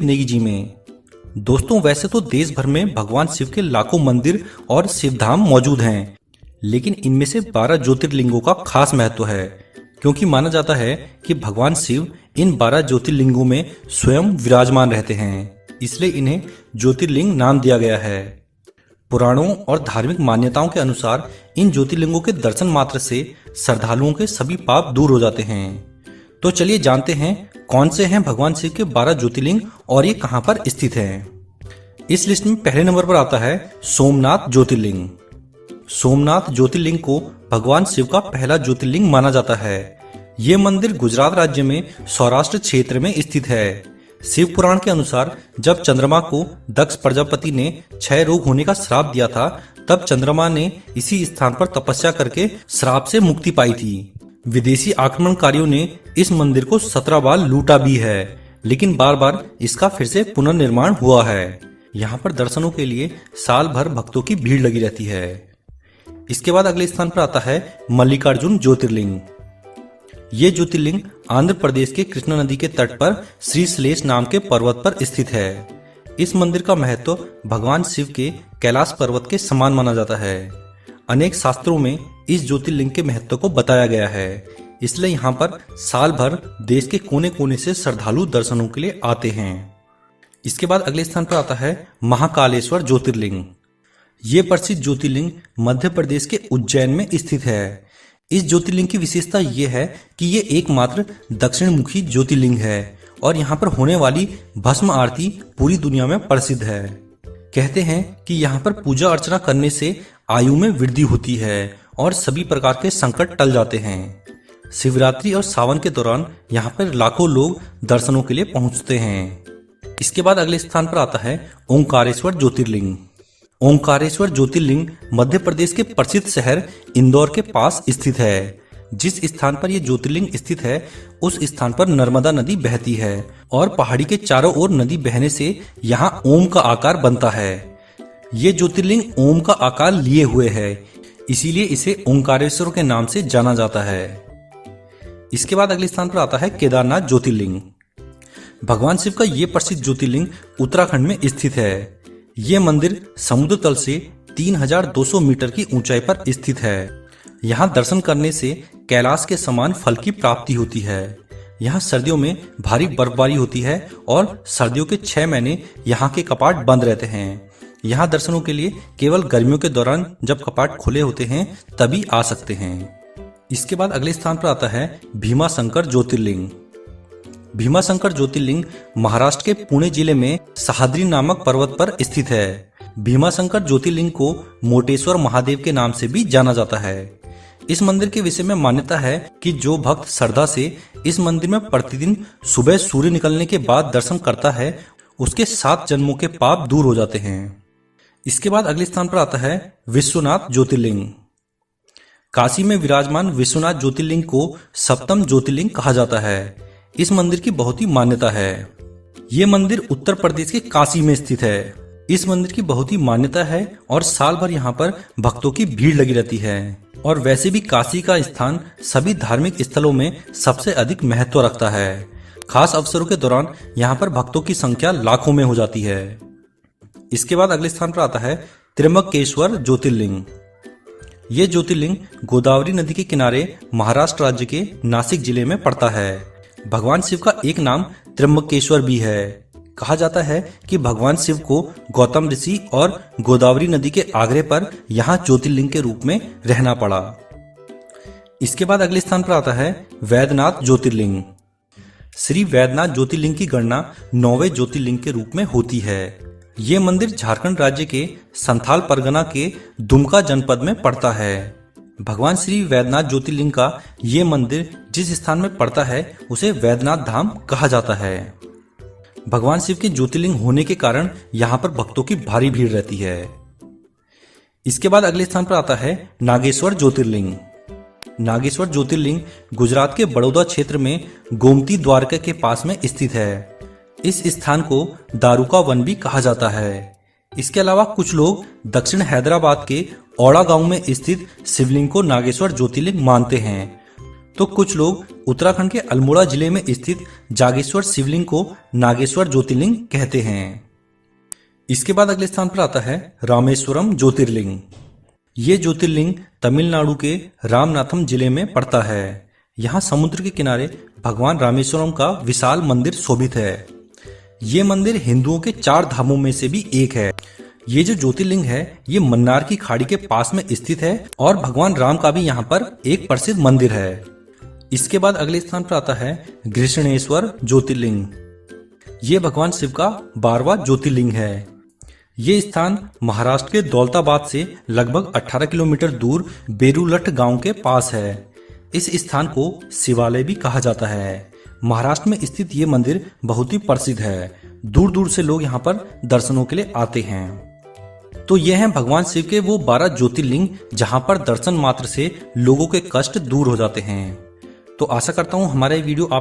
नेगी जी में। दोस्तों, वैसे तो देश भर में भगवान शिव के लाखों मंदिर और शिवधाम मौजूद हैं, लेकिन इनमें से 12 ज्योतिर्लिंगों का खास महत्व है, क्योंकि माना जाता है कि भगवान शिव इन 12 ज्योतिर्लिंगों में स्वयं विराजमान रहते हैं, इसलिए इन्हें ज्योतिर्लिंग नाम दिया गया है। पुराणों और धार्मिक मान्यताओं के अनुसार इन ज्योतिर्लिंगों के दर्शन मात्र से श्रद्धालुओं के सभी पाप दूर हो जाते हैं। तो चलिए जानते हैं कौन से हैं भगवान शिव के 12 ज्योतिर्लिंग और ये कहां पर स्थित हैं। इस लिस्ट में पहले नंबर पर आता है सोमनाथ ज्योतिर्लिंग। सोमनाथ ज्योतिर्लिंग को भगवान शिव का पहला ज्योतिर्लिंग माना जाता है। ये मंदिर गुजरात राज्य में सौराष्ट्र क्षेत्र में स्थित है। शिव पुराण के अनुसार जब चंद्रमा को दक्ष प्रजापति ने क्षय रोग होने का श्राप दिया था, तब चंद्रमा ने इसी स्थान पर तपस्या करके श्राप से मुक्ति पाई थी। विदेशी आक्रमणकारियों ने इस मंदिर को 17 बार लूटा भी है, लेकिन बार बार इसका फिर से पुनर्निर्माण हुआ है। यहाँ पर दर्शनों के लिए साल भर भक्तों की भीड़ लगी रहती है। इसके बाद अगले स्थान पर आता है मल्लिकार्जुन ज्योतिर्लिंग। ये ज्योतिर्लिंग आंध्र प्रदेश के कृष्णा नदी के तट पर श्रीशैलेश नाम के पर्वत पर स्थित है। इस मंदिर का महत्व भगवान शिव के कैलाश पर्वत के समान माना जाता है। अनेक शास्त्रों में इस ज्योतिर्लिंग के महत्व को बताया गया है, इसलिए यहाँ पर साल भर देश के कोने कोने से श्रद्धालु दर्शनों के लिए आते हैं। इसके बाद अगले स्थान पर आता है महाकालेश्वर ज्योतिर्लिंग। ये प्रसिद्ध ज्योतिर्लिंग मध्य प्रदेश के उज्जैन में स्थित है। इस ज्योतिर्लिंग की विशेषता ये है कि ये एकमात्र दक्षिण मुखी ज्योतिर्लिंग है और यहाँ पर होने वाली भस्म आरती पूरी दुनिया में प्रसिद्ध है। कहते हैं कि यहाँ पर पूजा अर्चना करने से आयु में वृद्धि होती है और सभी प्रकार के संकट टल जाते हैं। शिवरात्रि और सावन के दौरान यहाँ पर लाखों लोग दर्शनों के लिए पहुँचते हैं। इसके बाद अगले स्थान पर आता है ओंकारेश्वर ज्योतिर्लिंग। ओंकारेश्वर ज्योतिर्लिंग मध्य प्रदेश के प्रसिद्ध शहर इंदौर के पास स्थित है। जिस स्थान पर यह ज्योतिर्लिंग स्थित है, उस स्थान पर नर्मदा नदी बहती है और पहाड़ी के चारों ओर नदी बहने से यहाँ ओम का आकार बनता है। ये ज्योतिर्लिंग ओम का आकार लिए हुए है, इसीलिए इसे ओंकारेश्वर के नाम से जाना जाता है। इसके बाद अगले स्थान पर आता है केदारनाथ ज्योतिर्लिंग। भगवान शिव का ये प्रसिद्ध ज्योतिर्लिंग उत्तराखंड में स्थित है। ये मंदिर समुद्र तल से 3200 मीटर की ऊंचाई पर स्थित है। यहाँ दर्शन करने से कैलाश के समान फल की प्राप्ति होती है। यहाँ सर्दियों में भारी बर्फबारी होती है और सर्दियों के 6 महीने यहाँ के कपाट बंद रहते हैं। यहाँ दर्शनों के लिए केवल गर्मियों के दौरान जब कपाट खुले होते हैं तभी आ सकते हैं। इसके बाद अगले स्थान पर आता है भीमाशंकर ज्योतिर्लिंग। भीमाशंकर ज्योतिर्लिंग महाराष्ट्र के पुणे जिले में सह्याद्री नामक पर्वत पर स्थित है। भीमाशंकर ज्योतिर्लिंग को मोटेश्वर महादेव के नाम से भी जाना जाता है। इस मंदिर के विषय में मान्यता है कि जो भक्त श्रद्धा से इस मंदिर में प्रतिदिन सुबह सूर्य निकलने के बाद दर्शन करता है, उसके 7 जन्मों के पाप दूर हो जाते हैं। इसके बाद अगले स्थान पर आता है विश्वनाथ ज्योतिर्लिंग। काशी में विराजमान विश्वनाथ ज्योतिर्लिंग को सप्तम ज्योतिर्लिंग कहा जाता है। इस मंदिर की बहुत ही मान्यता है। ये मंदिर उत्तर प्रदेश के काशी में स्थित है। इस मंदिर की बहुत ही मान्यता है और साल भर यहाँ पर भक्तों की भीड़ लगी रहती है। और वैसे भी काशी का स्थान सभी धार्मिक स्थलों में सबसे अधिक महत्व रखता है। खास अवसरों के दौरान यहाँ पर भक्तों की संख्या लाखों में हो जाती है। इसके बाद अगले स्थान पर आता है त्र्यंबकेश्वर ज्योतिर्लिंग। ये ज्योतिर्लिंग गोदावरी नदी के किनारे महाराष्ट्र राज्य के नासिक जिले में पड़ता है। भगवान शिव का एक नाम त्र्यंबकेश्वर भी है। कहा जाता है कि भगवान शिव को गौतम ऋषि और गोदावरी नदी के आग्रह पर यहाँ ज्योतिर्लिंग के रूप में रहना पड़ा। इसके बाद अगले स्थान पर आता है वैद्यनाथ ज्योतिर्लिंग। श्री वैद्यनाथ ज्योतिर्लिंग की गणना 9वें ज्योतिर्लिंग के रूप में होती है। ये मंदिर झारखंड राज्य के संथाल परगना के दुमका जनपद में पड़ता है। भगवान श्री वैद्यनाथ ज्योतिर्लिंग का ये मंदिर जिस स्थान में पड़ता है उसे वैद्यनाथ धाम कहा जाता है। भगवान शिव के ज्योतिर्लिंग होने के कारण यहाँ पर भक्तों की भारी भीड़ रहती है। इसके बाद अगले स्थान पर आता है नागेश्वर ज्योतिर्लिंग। नागेश्वर ज्योतिर्लिंग गुजरात के बड़ौदा क्षेत्र में गोमती द्वारका के पास में स्थित है। इस स्थान को दारुका वन भी कहा जाता है। इसके अलावा कुछ लोग दक्षिण हैदराबाद के औड़ा गांव में स्थित शिवलिंग को नागेश्वर ज्योतिर्लिंग मानते हैं। तो कुछ लोग उत्तराखंड के अल्मोड़ा जिले में स्थित जागेश्वर शिवलिंग को नागेश्वर ज्योतिर्लिंग कहते हैं। इसके बाद अगले स्थान पर आता है रामेश्वरम ज्योतिर्लिंग। ये ज्योतिर्लिंग तमिलनाडु के रामनाथम जिले में पड़ता है। यहाँ समुद्र के किनारे भगवान रामेश्वरम का विशाल मंदिर शोभित है। ये मंदिर हिंदुओं के 4 धामों में से भी एक है। ये जो ज्योतिर्लिंग है ये मन्नार की खाड़ी के पास में स्थित है और भगवान राम का भी यहाँ पर एक प्रसिद्ध मंदिर है। इसके बाद अगले स्थान पर आता है घृष्णेश्वर ज्योतिर्लिंग। ये भगवान शिव का 12वां ज्योतिर्लिंग है। ये स्थान महाराष्ट्र के दौलताबाद से लगभग 18 किलोमीटर दूर बेरूलठ गांव के पास है। इस स्थान को शिवालय भी कहा जाता है। महाराष्ट्र में स्थित ये मंदिर बहुत ही प्रसिद्ध है। दूर दूर से लोग यहाँ पर दर्शनों के लिए आते हैं। तो ये हैं भगवान शिव के वो 12 ज्योतिर्लिंग जहाँ पर दर्शन मात्र से लोगों के कष्ट दूर हो जाते हैं। तो आशा करता हूँ हमारा ये वीडियो